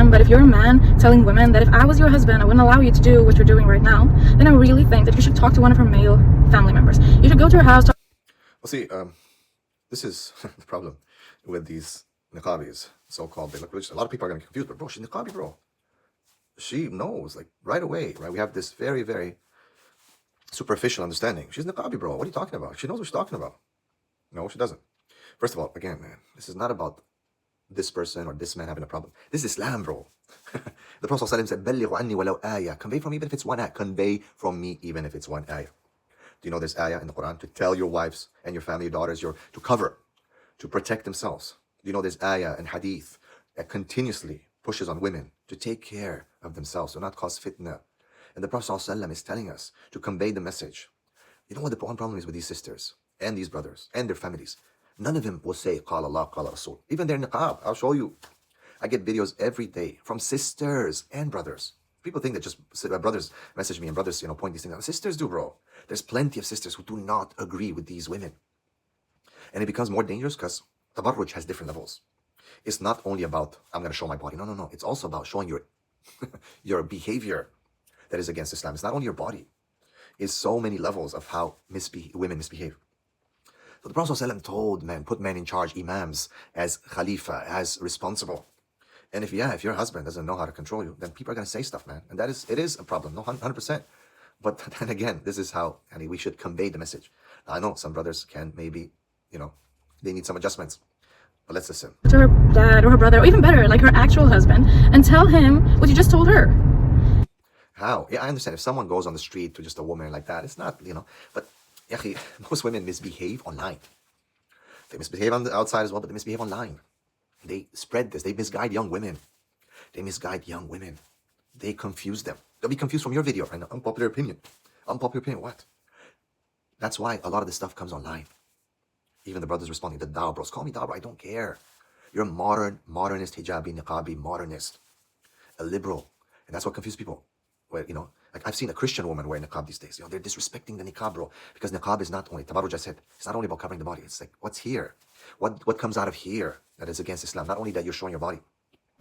women, but if you're a man telling women that if I was your husband, I wouldn't allow you to do what you're doing right now, then I really think that you should talk to one of her male family members. You should go to her house. Well, see, this is the problem with these Niqabis, so-called. They look religious. A lot of people are going to be confused, but bro, she's Niqabi, bro. She knows, like, right away, right? We have this very, very superficial understanding. She's Niqabi, bro. What are you talking about? She knows what she's talking about. No, she doesn't. First of all, again, man, this is not about this person or this man having a problem. This is Islam, bro. The Prophet ﷺ said, "Ballighu anni walau ayah." Convey from me even if it's one ayah. Convey from me even if it's one ayah. Do you know there's ayah in the Quran to tell your wives and your family, your daughters, to cover, to protect themselves? Do you know there's ayah and hadith that continuously pushes on women to take care of themselves, to not cause fitna? And the Prophet ﷺ is telling us to convey the message. You know what the one problem is with these sisters and these brothers and their families? None of them will say, Qala Allah, Qala Rasul. Even their niqab, I'll show you. I get videos every day from sisters and brothers. People think that just brothers message me and brothers, point these things out. Sisters do, bro. There's plenty of sisters who do not agree with these women. And it becomes more dangerous because tabarruj has different levels. It's not only about, I'm going to show my body. No. It's also about showing your your behavior that is against Islam. It's not only your body. It's so many levels of how women misbehave. So the Prophet ﷺ told men, put men in charge, imams, as khalifa, as responsible. And if your husband doesn't know how to control you, then people are going to say stuff, man. And it is a problem, no, 100%. But then again, this is how, we should convey the message. Now, I know some brothers can maybe, they need some adjustments. But let's listen. To her dad or her brother, or even better, like her actual husband, and tell him what you just told her. How? Yeah, I understand. If someone goes on the street to just a woman like that, it's not, But most women misbehave online. They misbehave on the outside as well, but they misbehave online. They spread this. They misguide young women. They confuse them. They'll be confused from your video. An unpopular opinion. What? That's why a lot of this stuff comes online. Even the brothers responding, the dawa bros. Call me dawa, I don't care. You're a modernist, hijabi, niqabi, modernist. A liberal. And that's what confuses people. Where, like I've seen a Christian woman wear niqab these days. They're disrespecting the niqab, bro. Because niqab is not only, tabarruj I said, it's not only about covering the body. It's like, what's here? What comes out of here that is against Islam? Not only that you're showing your body.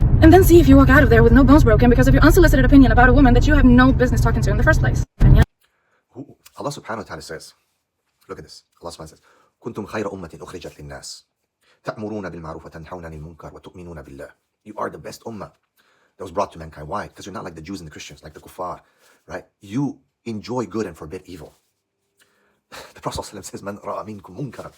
And then see if you walk out of there with no bones broken because of your unsolicited opinion about a woman that you have no business talking to in the first place. Allah subhanahu wa ta'ala says, look at this. Allah subhanahu wa ta'ala says, كنتم خير أمة أخرجت للناس تأمرون بالمعروف وتنهون عن المنكر وتؤمنون بالله. You are the best ummah that was brought to mankind. Why? Because you're not like the Jews and the Christians, like the kuffar, right? You enjoy good and forbid evil. The Prophet ﷺ says, "Man ra'a minkum munkaran,"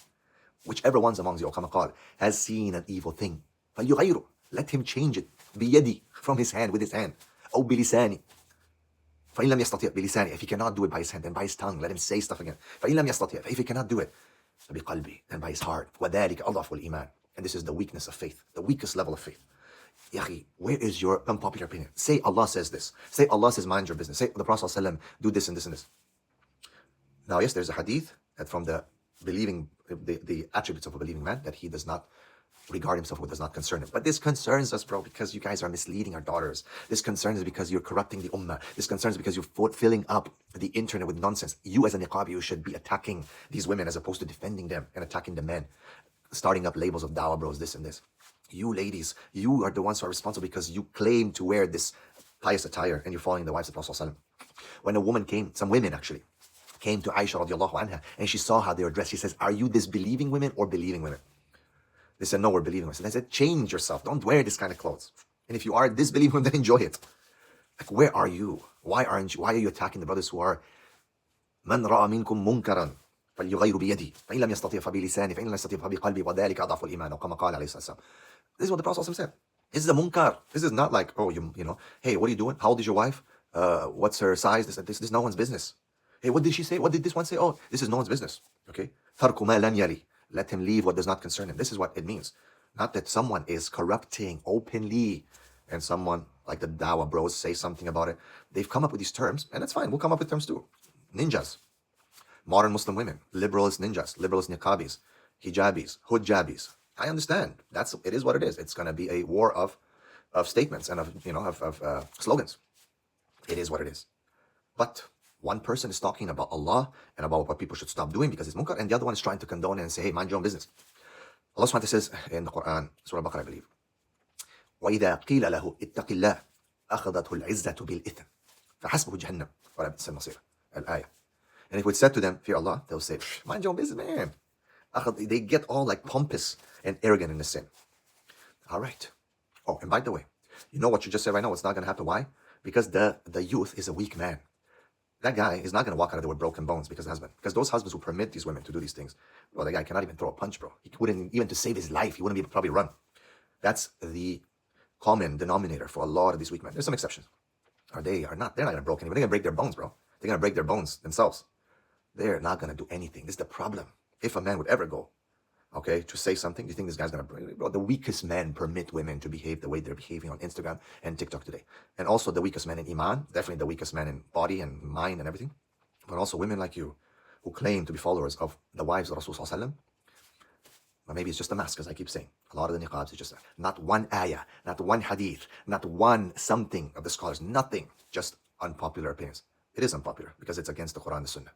whichever ones amongst you, kama qal, has seen an evil thing, فَلْيُغَيِّرُ, let him change it, بِيَدِي, from his hand, with his hand, أو بِلِسَانِ, فَإِنْ لَمْ يَسْتَطِعْ بِلِسَانِ, if he cannot do it by his hand, then by his tongue, let him say stuff again. فَإِنْ لَمْ يَسْتَطِعْ, if he cannot do it, بِقَلْبِ, then by his heart. وَذَلِكَ أَضْعَفُ الْإِيمَانِ, and this is the weakness of faith, the weakest level of faith. Yahi, where is your unpopular opinion? Say Allah says this. Say Allah says mind your business. Say the Prophet ﷺ do this and this and this. Now, yes, there's a hadith that from the believing, the attributes of a believing man, that he does not regard himself with, does not concern him. But this concerns us, bro, because you guys are misleading our daughters. This concerns us because you're corrupting the ummah. This concerns us because you're filling up the internet with nonsense. You as a niqabi, you should be attacking these women as opposed to defending them and attacking the men. Starting up labels of dawa bros, this and this. You ladies, you are the ones who are responsible because you claim to wear this pious attire and you're following the wives of the Prophet ﷺ. When a woman came, some women actually, came to Aisha radiallahu anha and she saw how they were dressed. She says, are you disbelieving women or believing women? They said, no, we're believing women. I said, change yourself. Don't wear this kind of clothes. And if you are disbelieving women, then enjoy it. Like, where are you? Why are you attacking the brothers who are man ra'a minkum munkaran فليغير بيدي فإن لم يستطيع فبلسانه فإن لم يستطيع فبقلبه وذلك أضعف الإيمان أو كما قال عليه الصلاة والسلام. This is what the Prophet said. This is a munkar. This is not like, oh, you know, hey, what are you doing? How old is your wife? What's her size? This is no one's business. Hey, what did she say? What did this one say? Oh, this is no one's business. Okay? تَرْكُ مَا لَنْ يَلِي. Let him leave what does not concern him. This is what it means. Not that someone is corrupting openly and someone like the dawa bros say something about it. They've come up with these terms, and that's fine. We'll come up with terms too. Ninjas. Modern Muslim women, liberalist ninjas, liberalist niqabis, hijabis, hujabis. I understand. It is what it is. It's going to be a war of statements and of slogans. It is what it is. But one person is talking about Allah and about what people should stop doing because it's munkar, and the other one is trying to condone it and say, hey, mind your own business. Allah SWT says in the Quran, Surah Al-Baqarah, I believe, وإذا قيل له اتق الله أخذته العزة بالإثم فحسبه جهنم ولا بئس المصير. الآية. And if we said to them, fear Allah, they'll say, mind your own business, man. They get all like pompous and arrogant in the sin. All right. Oh, and by the way, you know what you just said right now? It's not going to happen. Why? Because the youth is a weak man. That guy is not going to walk out of there with broken bones because of the husband. Because those husbands who permit these women to do these things, well, the guy cannot even throw a punch, bro. He wouldn't, even to save his life, he wouldn't be able to probably run. That's the common denominator for a lot of these weak men. There's some exceptions. They're not going to break anything. They're going to break their bones, bro. They're going to break their bones themselves. They're not going to do anything. This is the problem. If a man would ever go, okay, to say something, do you think this guy's going to bring? Bro, the weakest men permit women to behave the way they're behaving on Instagram and TikTok today. And also the weakest men in Iman, definitely the weakest men in body and mind and everything. But also women like you who claim to be followers of the wives of Rasulullah, but maybe it's just a mask, as I keep saying. A lot of the niqabs is just not one ayah, not one hadith, not one something of the scholars, nothing, just unpopular opinions. It is unpopular because it's against the Quran and the Sunnah.